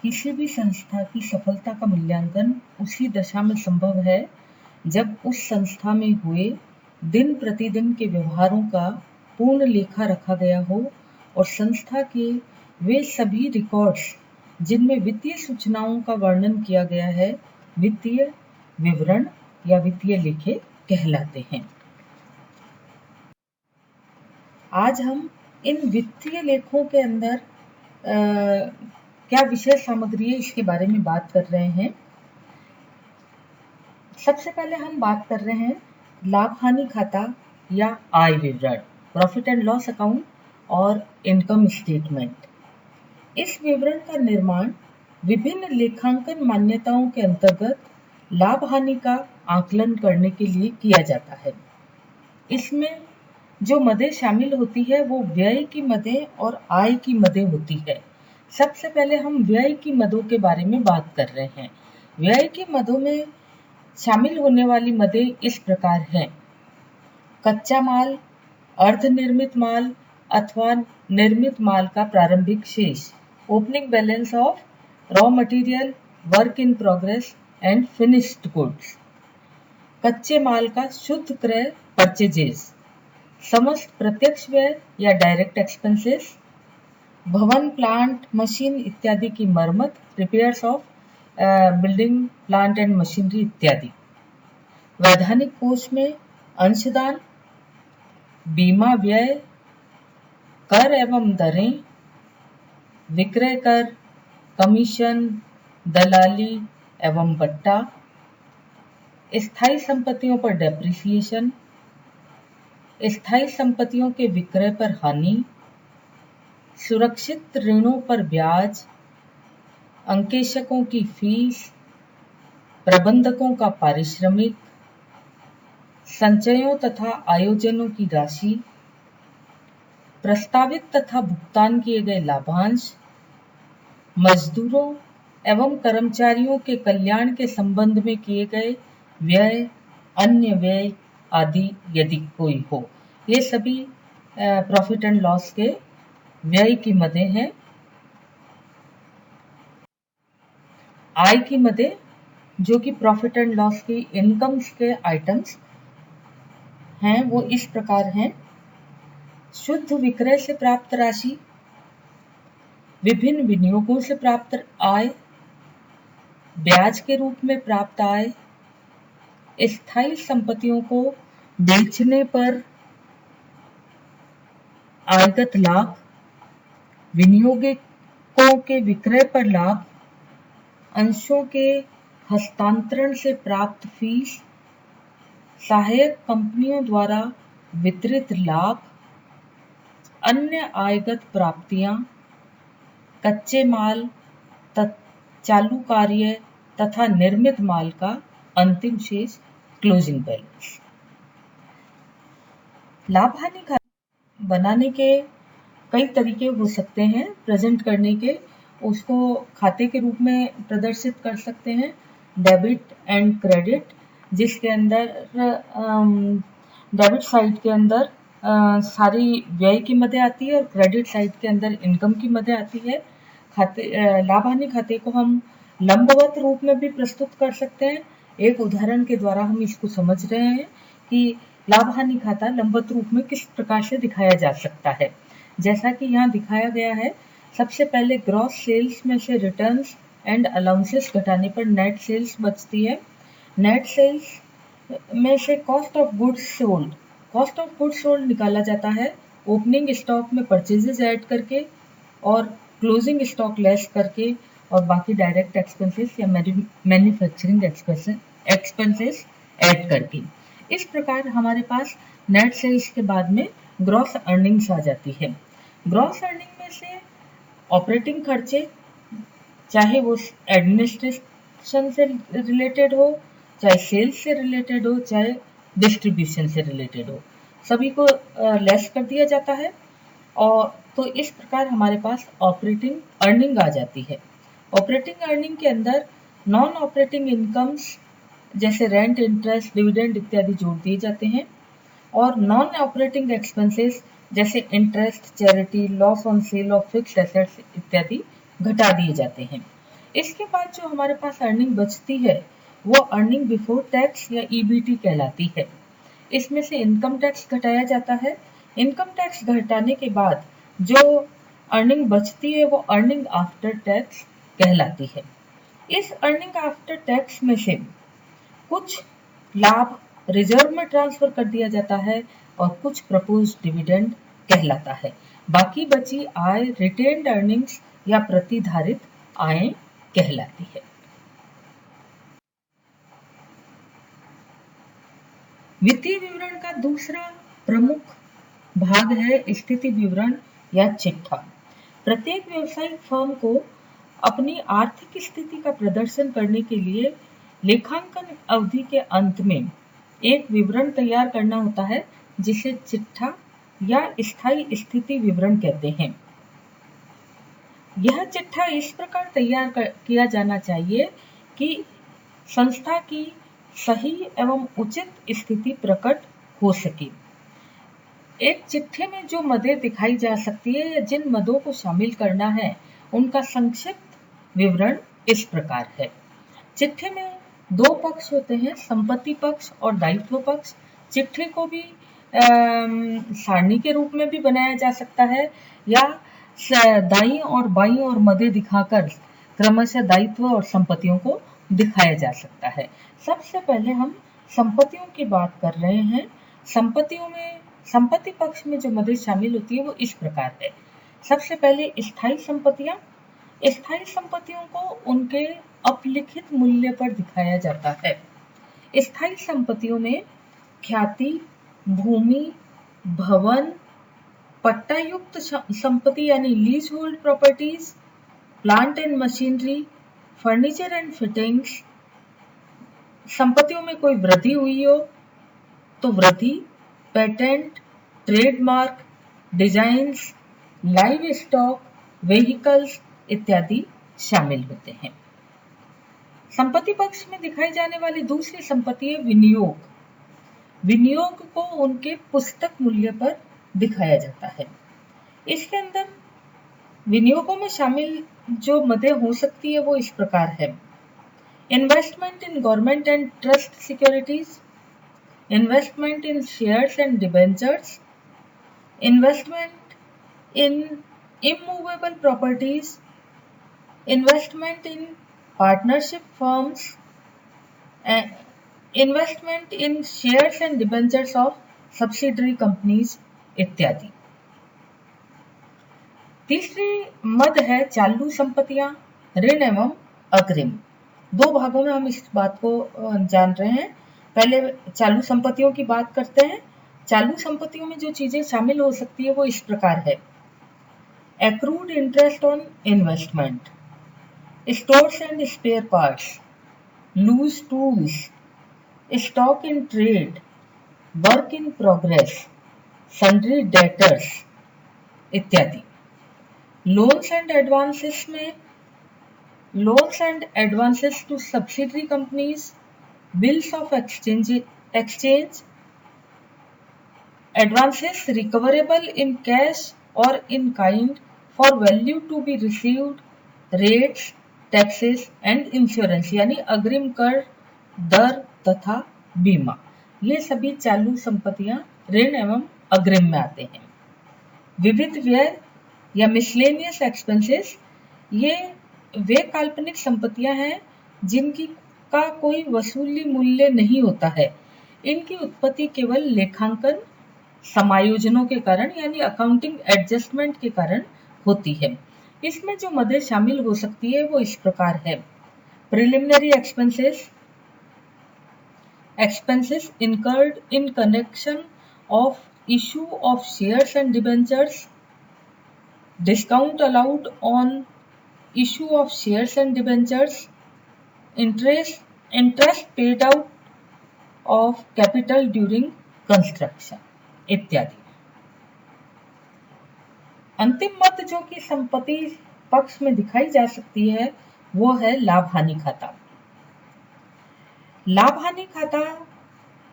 किसी भी संस्था की सफलता का मूल्यांकन उसी दशा में संभव है जब उस संस्था में हुए दिन प्रतिदिन के व्यवहारों का पूर्ण लेखा रखा गया हो और संस्था के वे सभी रिकॉर्ड्स जिनमें वित्तीय सूचनाओं का वर्णन किया गया है वित्तीय विवरण या वित्तीय लेखे कहलाते हैं। आज हम इन वित्तीय लेखों के अंदर क्या विषय सामग्री है इसके बारे में बात कर रहे हैं। सबसे पहले हम बात कर रहे हैं लाभ हानि खाता या आय विवरण, प्रॉफिट एंड लॉस अकाउंट और इनकम स्टेटमेंट। इस विवरण का निर्माण विभिन्न लेखांकन मान्यताओं के अंतर्गत लाभ हानि का आकलन करने के लिए किया जाता है। इसमें जो मदें शामिल होती है वो व्यय की मदें और आय की मदें होती है। सबसे पहले हम व्यय की मदों के बारे में बात कर रहे हैं। व्यय की मदों में शामिल होने वाली मदें इस प्रकार हैं: कच्चा माल, अर्धनिर्मित माल अथवा निर्मित माल का प्रारंभिक शेष, opening balance of raw material, work in progress and finished goods, कच्चे माल का शुद्ध क्रय परचेजेस, समस्त प्रत्यक्ष व्यय या डायरेक्ट एक्सपेंसेस, भवन, प्लांट, मशीन इत्यादि की मरम्मत, repairs of building, plant and machinery इत्यादि। वैधानिक कोष में अंशदान, बीमा व्यय, कर एवं दरें, विक्रय कर, कमीशन, दलाली एवं बट्टा, स्थायी संपत्तियों पर डेप्रिसिएशन, स्थायी संपत्तियों के विक्रय पर हानि, सुरक्षित ऋणों पर ब्याज, अंकेशकों की फीस, प्रबंधकों का पारिश्रमिक, संचयों तथा आयोजनों की राशि, प्रस्तावित तथा भुगतान किए गए लाभांश, मजदूरों एवं कर्मचारियों के कल्याण के संबंध में किए गए व्यय, अन्य व्यय आदि यदि कोई हो। ये सभी प्रॉफिट एंड लॉस के व्यय की मदें हैं। आय की मदें जो कि प्रॉफिट एंड लॉस की इनकम्स के आइटम्स हैं वो इस प्रकार हैं: शुद्ध विक्रय से प्राप्त राशि, विभिन्न विनियोगों से प्राप्त आय, ब्याज के रूप में प्राप्त आय, स्थायी संपत्तियों को बेचने पर आयगत लाभ, विनियोगों के विक्रय पर लाभ, अंशों के हस्तांतरण से प्राप्त फीस, सहायक कंपनियों द्वारा वितरित लाभ, अन्य आयगत प्राप्तियां, कच्चे माल, चालू कार्य तथा निर्मित माल का अंतिम शेष, क्लोजिंग बैलेंस। लाभ हानि खाता बनाने के कई तरीके हो सकते हैं प्रेजेंट करने के। उसको खाते के रूप में प्रदर्शित कर सकते हैं, डेबिट एंड क्रेडिट, जिसके अंदर डेबिट साइड के अंदर सारी व्यय की मदें आती है और क्रेडिट साइड के अंदर इनकम की मदें आती है। लाभ हानि खाते को हम लंबवत रूप में भी प्रस्तुत कर सकते हैं। एक उदाहरण के द्वारा हम इसको समझ रहे हैं कि लाभ हानि खाता लंबवत रूप में किस प्रकार से दिखाया जा सकता है। जैसा कि यहाँ दिखाया गया है, सबसे पहले ग्रॉस सेल्स में से रिटर्न्स एंड अलाउंसेस घटाने पर नेट सेल्स बचती है। नेट सेल्स में से कॉस्ट ऑफ गुड्स सोल्ड निकाला जाता है ओपनिंग स्टॉक में परचेजेस ऐड करके और क्लोजिंग स्टॉक लेस करके और बाकी डायरेक्ट एक्सपेंसेस या मैन्युफैक्चरिंग एक्सपेंसेस ऐड करके। इस प्रकार हमारे पास नेट सेल्स के बाद में ग्रॉस अर्निंग्स आ जाती है। ग्रॉस अर्निंग में से ऑपरेटिंग खर्चे, चाहे वो एडमिनिस्ट्रेशन से रिलेटेड हो, चाहे सेल्स से रिलेटेड हो, चाहे डिस्ट्रीब्यूशन से रिलेटेड हो, सभी को लेस कर दिया जाता है। और तो इस प्रकार हमारे पास ऑपरेटिंग अर्निंग आ जाती है। ऑपरेटिंग अर्निंग के अंदर नॉन ऑपरेटिंग इनकम्स जैसे रेंट, इंटरेस्ट, डिविडेंड इत्यादि जोड़ दिए जाते हैं और नॉन ऑपरेटिंग एक्सपेंसेस जैसे interest, charity, loss on sale of fixed assets इत्यादि घटा दिए जाते हैं। इसके बाद जो हमारे पास अर्निंग बचती है वो अर्निंग बिफोर टैक्स या ईबीटी कहलाती है। इसमें से इनकम टैक्स घटाया जाता है। इनकम टैक्स घटाने के बाद जो अर्निंग बचती है वो अर्निंग आफ्टर टैक्स कहलाती है। इस अर्निंग आफ्टर टैक्स में से कुछ लाभ रिजर्व में ट्रांसफर कर दिया जाता है और कुछ प्रपोज डिविडेंड कहलाता है। बाकी बची आय रिटेन्ड अर्निंग्स या प्रतिधारित आय कहलाती है। वित्तीय विवरण का दूसरा प्रमुख भाग है स्थिति विवरण या चिट्ठा। प्रत्येक व्यावसायिक फर्म को अपनी आर्थिक स्थिति का प्रदर्शन करने के लिए लेखांकन अवधि के अंत में एक विवरण तैयार करना होता है जिसे चिट्ठा या स्थायी स्थिति विवरण कहते हैं। यह चिट्ठा इस प्रकार तैयार किया जाना चाहिए कि संस्था की सही एवं उचित स्थिति प्रकट हो सके। एक चिट्ठे में जो मदें दिखाई जा सकती है या जिन मदों को शामिल करना है उनका संक्षिप्त विवरण इस प्रकार है। चिट्ठे में दो पक्ष होते हैं, संपत्ति पक्ष और दायित्व पक्ष। चिट्ठे को भी सारणी के रूप में भी बनाया जा सकता है या दाईं और बाईं और मदें दिखाकर क्रमशः दायित्व और संपत्तियों को दिखाया जा सकता है। सबसे पहले हम संपत्तियों की बात कर रहे हैं। संपत्ति पक्ष में जो मदें शामिल होती है वो इस प्रकार है। सबसे पहले स्थायी संपत्तियां। स्थायी संपत्तियों को उनके अपलिखित मूल्य पर दिखाया जाता है। स्थायी संपत्तियों में ख्याति, भूमि, भवन, पट्टायुक्त संपत्ति यानी lease hold properties, plant and machinery, furniture and fittings. संपत्तियों में कोई वृद्धि हुई हो तो वृद्धि, patent, trademark, designs, live stock, vehicles इत्यादि शामिल होते हैं। संपत्ति पक्ष में दिखाई जाने वाली दूसरी संपत्ति है विनियोग। विनियोग को उनके पुस्तक मूल्य पर दिखाया जाता है। इसके अंदर विनियोगों में शामिल जो मदें हो सकती है वो इस प्रकार है। Investment in government and trust securities, investment in shares and debentures, investment in immovable properties, investment in partnership firms, investment in shares and debentures of subsidiary companies इत्यादि। तीसरी मद है चालू संपत्तियां, ऋण एवं अग्रिम। दो भागों में हम इस बात को जान रहे हैं। पहले चालू संपत्तियों की बात करते हैं। चालू संपत्तियों में जो चीजें शामिल हो सकती है वो इस प्रकार है। Accrued interest on investment, stores and spare parts, loose tools, stock in trade, work in progress, sundry debtors इत्यादि। लोन्स एंड एडवांसेस में loans and advances to subsidiary companies, bills of exchange, advances recoverable in cash और in kind for value to be received, rates, taxes and insurance यानी अग्रिम कर, दर तथा बीमा। ये सभी चालू संपत्तियां ऋण एवं अग्रिम में आते हैं। विविध व्यय या मिसलेनियस एक्सपेंसेस, ये वे काल्पनिक संपत्तियां हैं जिनकी का कोई वसूली मूल्य नहीं होता है। इनकी उत्पत्ति केवल लेखांकन समायोजनों के कारण यानी अकाउंटिंग एडजस्टमेंट के कारण होती है। इसमें जो मदें शामिल हो सकती है वो इस प्रकार है। Preliminary expenses, expenses incurred in connection of issue of shares and debentures, discount allowed on issue of shares and debentures, interest paid out of capital during construction इत्यादि। अंतिम मद जो कि संपत्ति पक्ष में दिखाई जा सकती है वो है लाभ हानि खाता। लाभ हानि खाता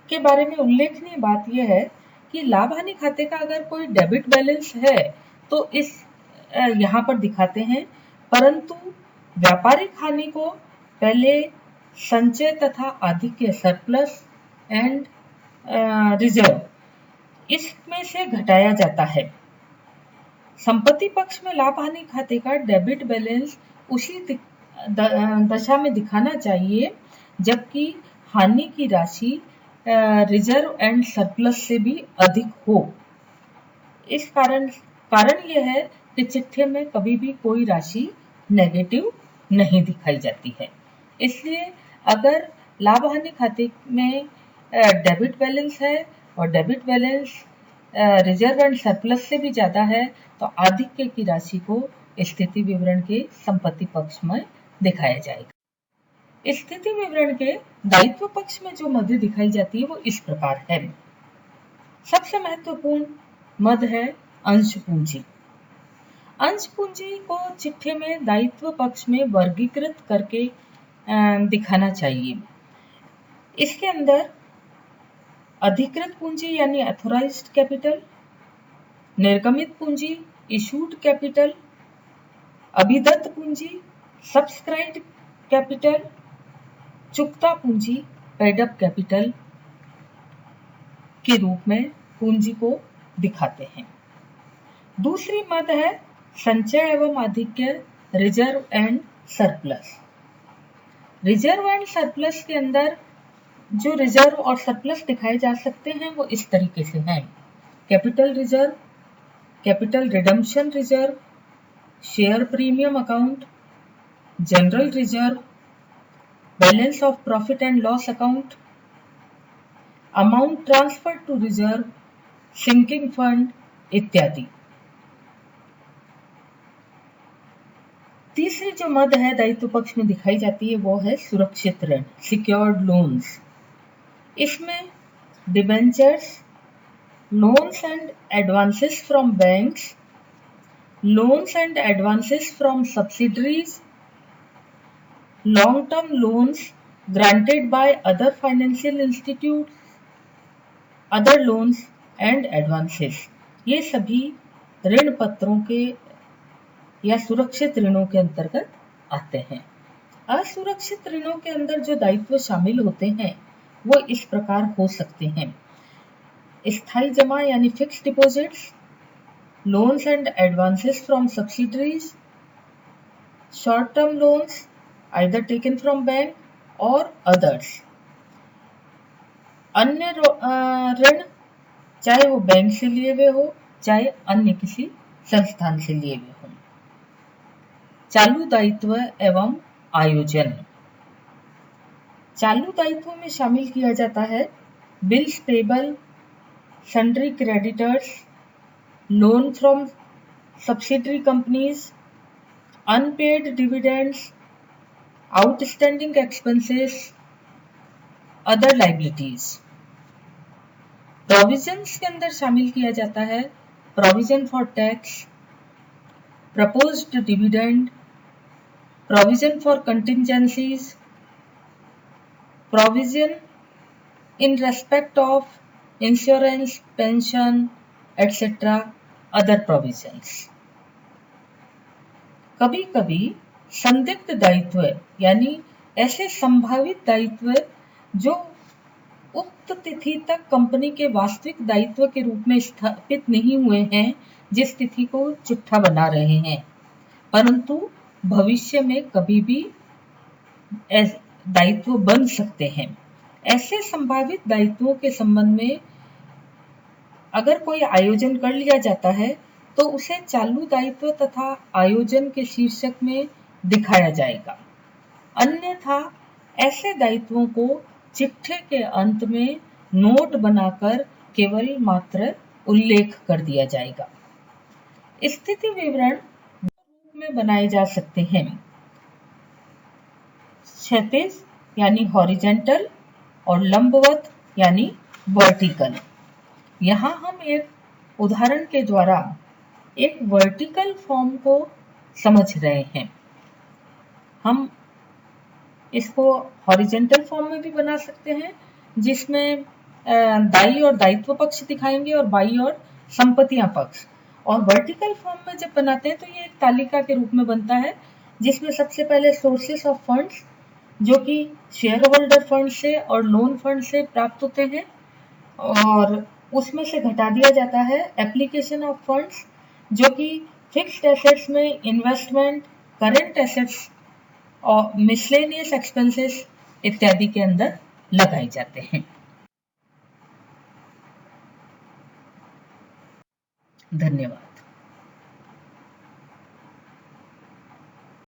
के बारे में उल्लेखनीय बात यह है कि लाभ हानि खाते का अगर कोई डेबिट बैलेंस है तो इस यहाँ पर दिखाते हैं, परंतु व्यापारिक हानि को पहले संचय तथा आधिक्य सरप्लस एंड रिजर्व इसमें से घटाया जाता है। संपत्ति पक्ष में लाभ हानि खाते का डेबिट बैलेंस उसी दशा में दिखाना चाहिए जबकि हानि की राशि रिजर्व एंड सरप्लस से भी अधिक हो। इस कारण यह है कि चिट्ठे में कभी भी कोई राशि नेगेटिव नहीं दिखाई जाती है। इसलिए अगर लाभ हानि खाते में डेबिट बैलेंस है और debit balance reserve and surplus से भी ज्यादा है तो आधिक्य की राशि को स्थिति विवरण के संपत्ति पक्ष में दिखाया जाएगा। स्थिति विवरण के दायित्व पक्ष में जो मद दिखाई जाती है वो इस प्रकार है। सबसे महत्वपूर्ण मद है अंश पूंजी। अंश पूंजी को चिट्ठे में दायित्व पक्ष में वर्गीकृत करके दिखाना चाहिए। इसके अंदर अधिकृत पूंजी यानी ऑथोराइज्ड कैपिटल, निर्गमित पूंजी इशूड कैपिटल, अभिदत्त पूंजी सब्सक्राइब्ड कैपिटल, चुकता पूंजी पेड अप कैपिटल के रूप में पूंजी को दिखाते हैं। दूसरी मद है संचय एवं आधिक्य reserve and surplus. Reserve and surplus के अंदर जो रिजर्व और सरप्लस दिखाए जा सकते हैं वो इस तरीके से हैं। Capital reserve, capital redemption reserve, share premium account, general reserve, balance of profit and loss account, amount transfer to reserve, sinking fund इत्यादि। तीसरी जो मद है दायित्व पक्ष में दिखाई जाती है वो है सुरक्षित ऋण, सिक्योर्ड लोन्स। इसमें debentures, loans and advances from banks, loans and advances from subsidiaries, long term loans granted by other financial institutes, other loans and advances, ये सभी ऋण पत्रों के या सुरक्षित ऋणों के अंतर्गत आते हैं। असुरक्षित ऋणों के अंदर जो दायित्व शामिल होते हैं वो इस प्रकार हो सकते हैं। स्थायी जमा यानी fixed deposits, loans and advances from subsidiaries, short term loans either taken from bank और अदर्स। अन्य ऋण चाहे वो बैंक से लिए हुए हो चाहे अन्य किसी संस्थान से लिए हुए हो। चालू दायित्व एवं आयोजन। चालू दायित्वों में शामिल किया जाता है bills payable, sundry creditors, loan from subsidiary companies, unpaid dividends, outstanding expenses, other liabilities. Provisions के अंदर शामिल किया जाता है provision for tax, proposed dividend, provision for contingencies, provision in respect of insurance, pension etcetera, other provisions. कभी कभी संदिग्ध दायित्व यानी ऐसे संभावित दायित्व जो उक्त तिथि तक कंपनी के वास्तविक दायित्व के रूप में स्थापित नहीं हुए हैं, जिस तिथि को चिट्ठा बना रहे हैं, परंतु भविष्य में कभी भी दायित्व बन सकते हैं। ऐसे संभावित दायित्वों के संबंध में अगर कोई आयोजन कर लिया जाता है तो उसे चालू दायित्व तथा आयोजन के शीर्षक में दिखाया जाएगा। अन्यथा ऐसे दायित्वों को चिट्ठे के अंत में नोट बनाकर केवल मात्र उल्लेख कर दिया जाएगा। स्थिति विवरण दो रूप में बनाए जा सकते हैं, क्षैतिज यानी हॉरिजेंटल और लंबवत यानी वर्टिकल। यहाँ हम एक उदाहरण के द्वारा एक वर्टिकल फॉर्म को समझ रहे हैं। हम इसको हॉरिजेंटल फॉर्म में भी बना सकते हैं जिसमें दायी और दायित्व पक्ष दिखाएंगे और बाई और संपत्तियां पक्ष। और वर्टिकल फॉर्म में जब बनाते हैं तो ये एक तालिका के रूप में बनता है जिसमें सबसे पहले सोर्सेस ऑफ फंड्स जो कि शेयर होल्डर फंड से और लोन फंड से प्राप्त होते हैं, और उसमें से घटा दिया जाता है एप्लीकेशन ऑफ फंड्स जो कि फिक्स्ड एसेट्स में इन्वेस्टमेंट, करंट एसेट्स और मिसलेनियस एक्सपेंसेस इत्यादि के अंदर लगाए जाते हैं। धन्यवाद।